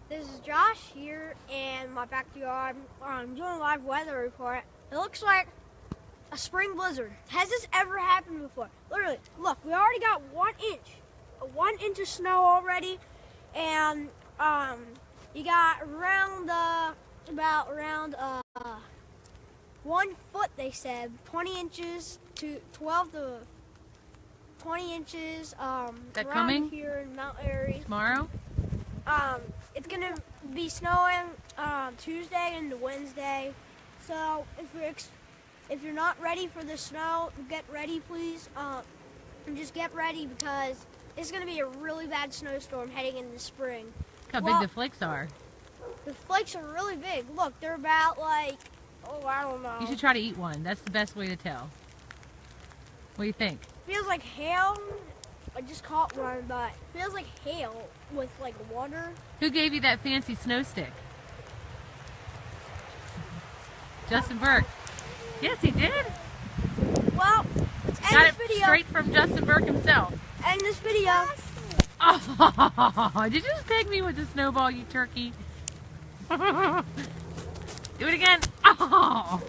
This is Josh here in my backyard. I'm doing a live weather report. It looks like a spring blizzard. Has this ever happened before? Literally, look, we already got 1 inch. 1 inch of snow already, and you got around 1 foot, they said, 20 inches to 12 to 20 inches that around coming? here in Mount Airy. Tomorrow? It's gonna be snowing Tuesday into Wednesday. So if you're not ready for the snow, get ready, please. And just get ready because it's gonna be a really bad snowstorm heading into spring. Look how big the flakes are. The flakes are really big. Look, they're about like, I don't know. You should try to eat one. That's the best way to tell. What do you think? Feels like hail. I just caught one, but it feels like hail with like water. Who gave you that fancy snow stick? Justin Burke. Yes, he did. Well, let's end Got this it video. straight from Justin Burke himself. End this video. Oh, did you just peg me with the snowball, you turkey? Do it again. Oh.